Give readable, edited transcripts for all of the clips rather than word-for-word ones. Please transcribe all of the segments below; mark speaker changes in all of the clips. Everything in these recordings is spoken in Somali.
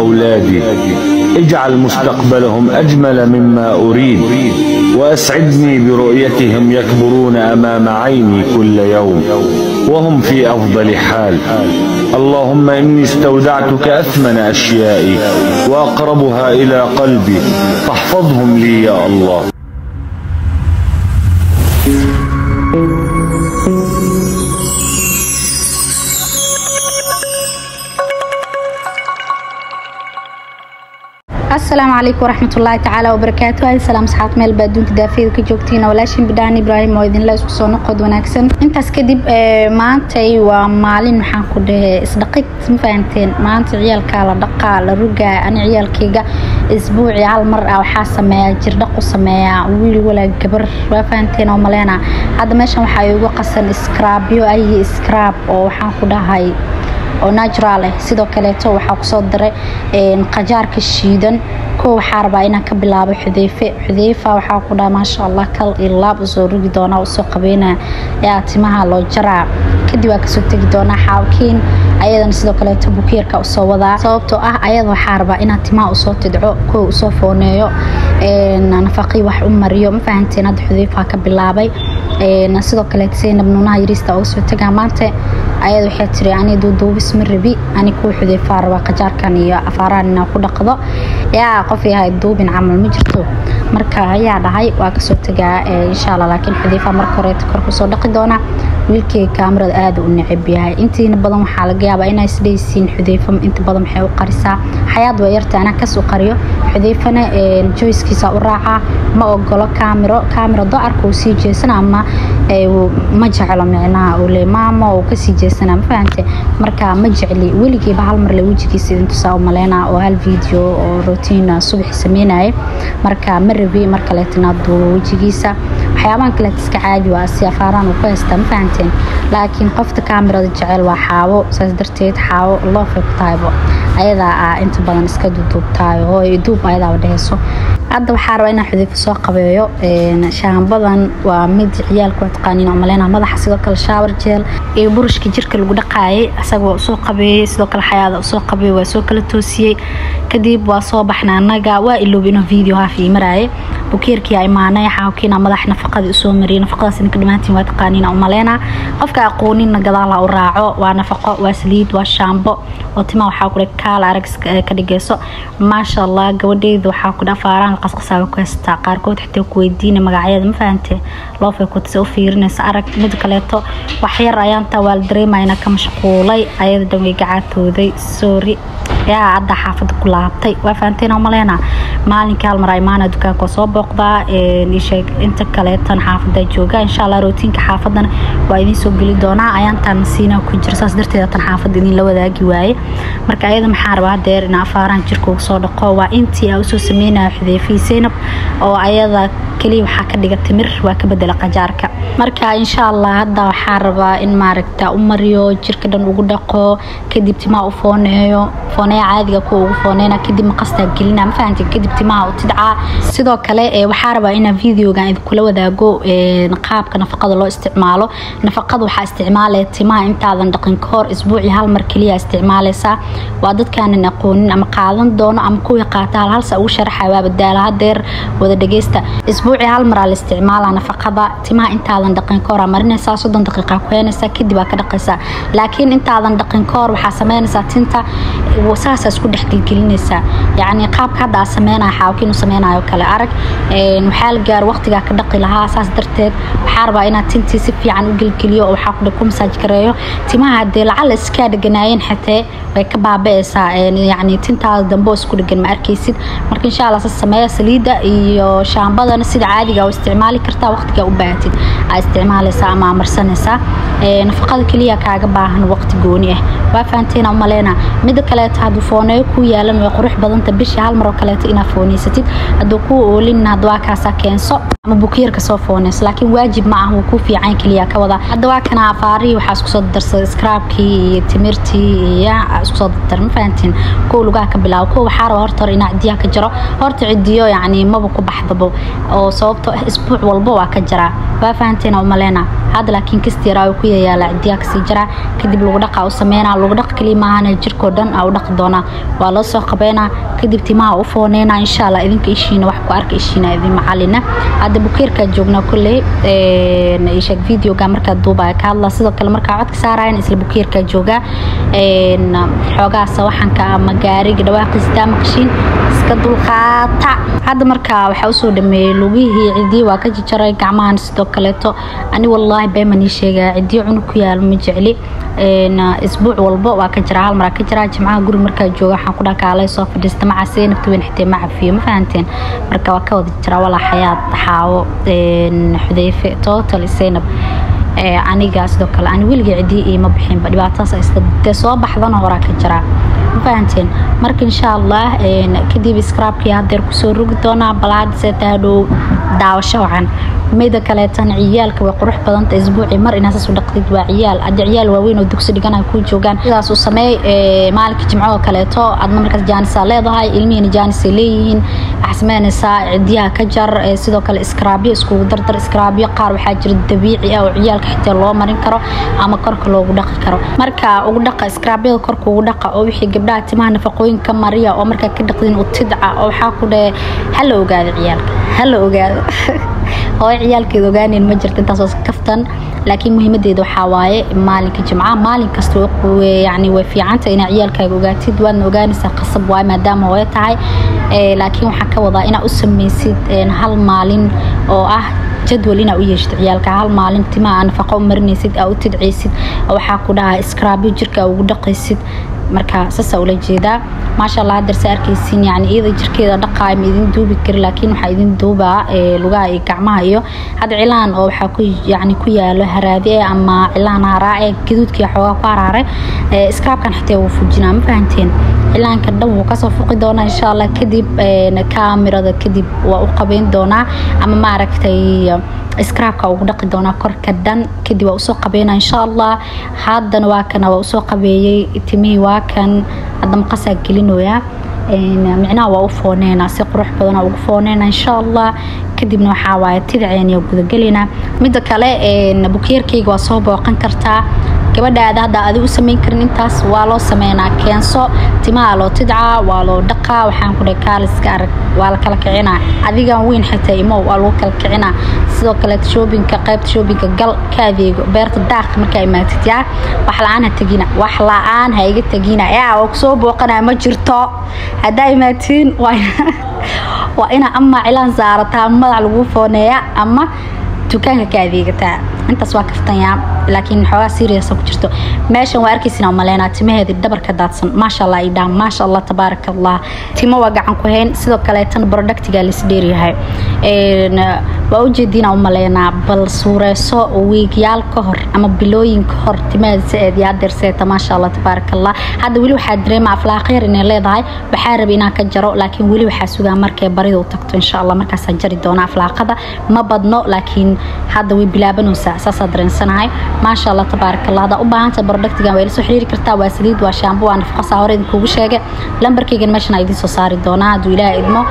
Speaker 1: أولادي، اجعل مستقبلهم أجمل مما أريد، وأسعدني برؤيتهم يكبرون أمام عيني كل يوم وهم في أفضل حال. اللهم إني استودعتك أثمن أشيائي وأقربها إلى قلبي، فاحفظهم لي يا الله.
Speaker 2: السلام عليكم ورحمة الله تعالى وبركاته. هاي سلام صحات ميل بادونك دافيد كجوجتين ولاشين بدان إبراهيم وإذن الله سو نقد وناكسن intaas kadib maantay waa maalin waxaan ku dhahay isdhaqiq ma fahanteen maanta ciyalka la dhaqaa la rugaa ani ciyalkayga isbuuci hal mar waxa sameeyaa jirdhaq u sameeyaa wiil wala gabar waa fahanteen oo maleena hadda meeshan waxa ay ugu qasan scrubyo ay scrub oo waxaan ku dhahay oo natural ah sidoo kale waxa ku soo diray qajaarka shiidan ko waxa rabaa inaan ka bilaabo xudeyfa waxa ku dhahay ma sha Allah kal ilaab soo rugi doona oo soo qabeena yaa timaha loo jaraa kadib waa ka soo tagi doona xawkiin ayadan sidoo kale bukeerka u soo wadaa sababtoo ah ayada waxa rabaa inaan timaha u soo tidco ko u soo fooneeyo nafaqi wax u mariyo ma fahanteen had xudeyfa ka bilaabay sidoo kale Zainab Nuuna yirista oo soo tagaa maanta ayada waxay tiri ani duubis marbi ani ku xudeyfa rabaa qajaarkan iyo afaaraan ku dhaqdo yaa qof yahay duubin camal ma jirto marka ayaa dhahay waa ka soo tagaa insha Allah laakiin xudeyfa marka hore kor ku soo dhaqi doona wiilkay kaamirada aad u neceb yahay intiina badan waxa laga yaabaa inay isdeysiin xudeyfa inta badan waxay u qarisaa xayaad way yartaa ana ka soo qariyo xudeyfana joyskiisa u raaca ma ogolo kaamiro doarka uu sii jeesana ama ma jeclo macnaha oo leemaamo oo ka sii jeesana ma fahantay marka ma jecli weligiiba hal mar la wajigiisa inta soo maleena oo hal video oo routine subax sameynay marka marbi marka la tinaado wajigiisa waxyaabahan kale iska caadi waa si afaaraan u qaystaa ma fahanteen laakiin qofta kaamirada jecel waa xaawo saas darteed xaawo loo fiqtaybo ayada inta badan iska duubtaayo oo duub ayada wadheeso hadda waxa rabaa inaan xudeyfa soo qabeeyo shaambadan waa mid ciyaalku taqaaniin oo maleena madaxa sidoo kale shower gel iyo burushka jirka lagu dhaqaayay asagoo soo qabeeyay sidoo kale xayaada soo qabeeyay waa soo kala toosiyay kadib waa soo baxnaa anaga waa iloobino video hafi maraay bukeerkii ay maanay xawkiina madax nafaqada soo mariyay nafaqadaas in ka dhamaantiin waa taqaaniin oo maleena qofka aqoonina gadaal u raaco waa nafaqo waa saliid waa shaambo oo tima waxa ku kaal arag ka dhigayso ma sha Allah gabadheedu waxa ku dhafaaraan qasqasaga ku haysta qaarkood xitaa ku weydiinay magacyada ma fahanteen loo fiiqo fiirinaysa arag mid kaleeto wax yar ayaan tawaal dareemayna ka mashquulay ayada dhamay gacaatooday sorry yaa hadda xaafada ku laabtay waa fahanteen oo maleena maalinka hal mar ay maana dukaanka soo booqdaa sheeg inta kaleetan xaafada jooga insha Allah rootinka xaafadan waa idin soo gali doonaa ayaan tan siina ku jirsaas darteed tan xaafada idin la wadaagi waaye marka ayada maxaa rabaa deer in afaaraan jirka uu soo dhaqo waa intii ay soo sameynaa xudeyfa Zainab oo ayada kaliya waxa ka dhiga timir waa ka bedela qajaarka marka insha Allah hadda waxa rabaa in maaragta u mariyo jirka dhan ugu dhaqo kadib timaa u fooneeyo caadiga ku ugu fooneena kadib maqasta gelina ma fahanteen kadib timaa u tidca sidoo kale waxa rabaa in videoga idin kula wadaago qaabka nafaqada loo isticmaalo nafaqada waxa isticmaalay timaa intaadan dhaqin koor isbuuci hal mar kaliya isticmaalaysa waa dadkaan aqoonin ama qaadan doono ama kuwa qaata hal sa ugu sharaxay waa badaala hadeer wada dhageysta isbuuci hal mar la isticmaalaa nafaqada timaa intaadan dhaqin koor marinaysa 30 daqiiqo ku heenaysa kadib ka dhaqaysa laakiin intaadan dhaqin koor waxa sameynaysa tinta وساس اسكو دخلgelinaysa yaani qaabka hada sameynaa xawkiin sameynaayo kale arag waxal gaar waqtiga ka dhaqi lahaa asaas darteed waxa rabaa inaad tintii si fiican u gelgeliyo oo waxa ku massage gareeyo timaha hadii lacal iska dhaganaayeen xatee way ka baabaaysaa yaani tintaada dambo isku dhagan ma arkaysid marka insha Allah sameeyo saliida iyo shaambadana sida caadiga oo isticmaali kartaa waqtiga u baahatid ay isticmaalaysaa ama marsanaysaa nafaqada kaliya kaaga baahan waqti gooni ah waa faanteena u maleena mid kale hadu fooneeyo ku yaalan way qurux badanta bishii hal mar oo kale ina fooneysatid hadu ku oolin hadwa kaasa keenso ama bukeerka soo fooneys laakiin waajib ma ah ku fiican kaliya ka wada hadwa kana afaari waxa isku soo darsaday scrubkii iyo timirtii iyo isku soo darma faanteen ko lugaa ka bilaabo ko waxa horta ina cidiya ka jiro horta cidiyo yaani maba ku baxdabo oo oo sababtoo isbuuc walba waa ka jira waa fahanteena umaleena hada laakiin kastiira ku yaala cidiya kasi jira kadib lagu dhaqa u sameeyna lagu dhaq kaliya aan jirko dhan au dhaq doona waa loo soo qabeena kadib timaha u fooneena insha Allah idinka ishiina wax ku arka ishiina idin macalina hada bukeerka joogna kullee sheeg video ga marka duubay ka hadla sidoo kale marka codka saarayna isla bukeerka jooga xogaas waxan ka magaariga dhawaaqista maqshin iska dulqaata hada marka waxa soo dhameeyay lugihii cidii waa ka jiray gacmahan sidoo kale to ani wallahi beemani sheega cidii cunug ku yaal ma jecli isbuuc walba waa ka jira hal mar ka jira jimcaha guri marka jooga waxaan ku dhakaalay soo fadhiista macaseen naftiin xitaa ma cafiyo ma fahanteen marka waa ka wada jira wala xayaat xaawo xudeyfe total seenab aniga sidoo kale ani wiliga cidii ma bixin ba dhibaataas iska soo baxdana hore ka jira fahanteen marka insha Allah kadib scrapkii hadeer ku soo rugi doona balaad seetaado daawasho waxan meeda kale tan ciyaalka way qurux badan tahay isbuuci mar inaas soo dhaqtid waa ciyaal waaweyn oo dugsi dhiganay ku joogan sidaas uu sameey maalinka jimcaha kale to adna markaas jaanis leedahay ilmihiina jaanis leeyihiin axsamaanaysa cidiyaha ka jar sidoo kale scrapyo isku dardar scrapyo qaar waxa jira dabiici ah oo ciyaalka xitaa loo marin karo ama korka loogu dhaqi karo marka ugu dhaqa scrapyada korka ugu dhaqa oo wixii gabdhaha timaha nafaqooyinka mariya oo marka ka dhaqdin u tidca oo waxa ku dhee hal ogaado ciyaalka hal ogaado oo ciyaalkeedu ogaaneen ma jirto intaas oo kaftan laakiin muhiimadeedu waxa waaye maalinka jimcaha maalin kasta yani way fiicanta in ciyaalkaaga ogaatid waad ogaanaysaa qasab waay maadaama way tahay laakiin waxa ka wada ina u sameeysid hal maalin oo ah jadwal ina u yeeshto ciyaalka hal maalin timaha nafaqo marinaysid oo u tidcaysid waxa ku dhahay scrubyo jirka ugu dhaqaysid marka sasa ula jeeda ma sha Allah darsa arkaysin yani iyada jirkeeda dhaqaay idin duubi kar laakiin waxa idin duuba lugaha iyo gacmaha iyo hada cilaan oo waxa ku yani ku yaalo haraadi ama cilaan haraae gaduudkii xogaa ku haraaray scrapkan xitaa uu fujinaa ma fahanteen cilaanka dhan wuu ka soo fuqi doona insha Allah kadib kaamirada kadib waa u qabeyn doona ama ma aragtay scrapka ugu dhaqi doona korka dhan kadib waa u soo qabeena insha Allah haddana waa kana waa u soo qabeeyay timii waa kan hadda maqasa gelinoya micnaha waa u fooneena si qurux badan ugu fooneena insha Allah kadibna waxa waaye tidceen iyo guda galina mid kale bukeerkayga waa soo booqan kartaa gabadhaada hadda aad u sameyn karin intaas waa loo sameeyna keenso timaha loo tidca waa loo dhaqa waxaan ku dhahay kaaliska arag waa la kala kicina adiga weyn xitaa imo waa loo kala kicina sidoo kale shoppingka qaybta shoppingka gal ka adeego beerta daaq marka imaatid yaa wax la'aan ha iga tagina oo soo booqana ma jirto haday imaatiin waa ina ama cilaan saarata madax lagu fooneeya ama dukaanka ka adeegata intaas waa kaftanya laakiin xogaa serious ku jirto meeshan waa arkaysina maleena timaheeda dhabarka daadsan ma sha Allah idaan ma sha Allah tabarakallah timo waa gacan ku heen sidoo kale tan productiga la isdheeriyahay waa u jeedina maleena bal suureyso weekyaal ka hor ama bilooyin ka hor timaheeda saad yaa darseeta ma sha Allah tabarakallah hada wali waxa dareema aflaaqeer inay leedahay waxa rab inaan ka jaro laakiin wali waxa sugaa markay barido tagto insha Allah markaas jari doona aflaaqada ma badno laakiin hada way bilaabanaysaa saas dareensanahay ما شاء الله تبارك الله هذا أباهنت برودكتيجا ويل سحرير كرتا واسليد وشامبو أنا في قصة هورين كوجو شيء لمبركيجن ماشنا يدي صار الدونا دويلا إدمو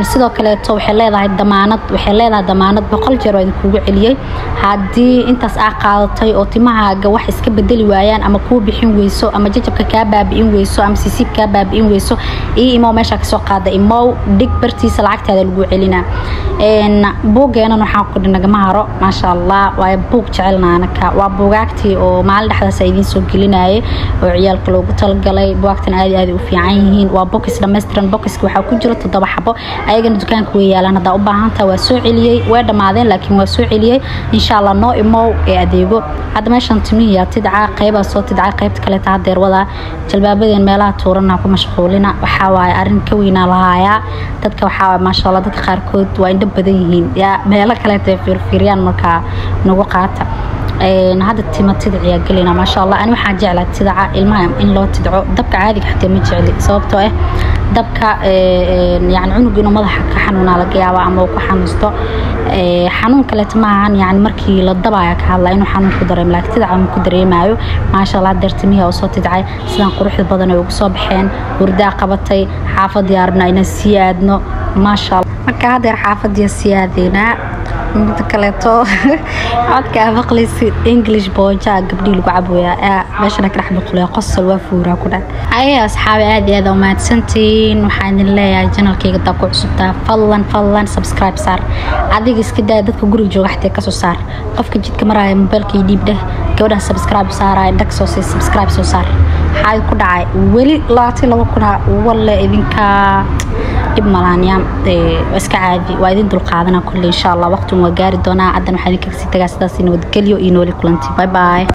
Speaker 2: نسيدو كله تو حلاه هاي الضمانات وحلاه الضمانات بقول جروين كوجو عليه هادي أنت سأقال طي أوتيمها جوح إسكب بدل ويان أما كوب بحين ويسو أما جتب ككابة بين ويسو أما سيسيب كابة بين ويسو إمو ماشى كسوق هذا إمو ديك برتي سلعت هذا الجو علينا بوجي أنا نحاول نجمعه ما شاء الله ويبوك تعلنا أنا وابوغاكتي oo maal dhaxda idin soo gelinay oo ciyaalka loogu talgalay buugtan aad u fiican waa box dhameystiran boxka waxa ku jira 7 xabo ayagana dukaanka way yaalaan hada u baahanta waa soo celiyay way dhamaadeen laakiin waa soo celiyay insha Allah noo imo ee adeego hada meeshan timiya tidca qayba soo tidca qaybta kale taa deerwada jalbaabadeen meelaha tuurana ku mashquulina waxa waay arin ka weynaa lahaaya dadka waxa waay ma sha Allah dadka qaar kood waa indha badan yihiin ya meelo kale fiirfiriyaan marka nagu qaata هذا التيمة تدعي قلنا ما شاء الله أنا وحاجة على تدعى المهم إن لو تدعو دبك عادي حتى متجعلي صوبته dabka يعني عنق إنه مضح كحنونا لقيا وعمو كحنستو حنون كلت معان يعني مركي للضبع كهلا إنه حنون كدريم لك تدعم كدريم معه ما شاء الله درتميها وصوت تدعي سلام قروح البدن وصبحين وردا قبطي حافظ ياربنا إن السيادنا ما شاء الله مكادر حافظ يا سيادنا متكلتو عاد كافقليس انجلش بوجا قبدي لو عبويا ماشي انا راح بقول قصه وافوره كده اي اصحابي عادي هذا وما تسنتين waxaan leeyahay channelkayga taa ku cusubtaa fallan subscribe saar adiga iska daa dadka guriga jooga xitay ka soo saar qofka jidka maraya mobilkii dhiibde gabadha subscribe saaray dag soo say subscribe soo saar xaal ku dhacay wali 22 kuna walla idinka dib malaaniyam iska caadi waa idin dul qaadana kulli insha Allah waqti waa gaari doona adan waxa idinka si tagaa sidaas inoo wadgaliyo inoo kulanti bye bye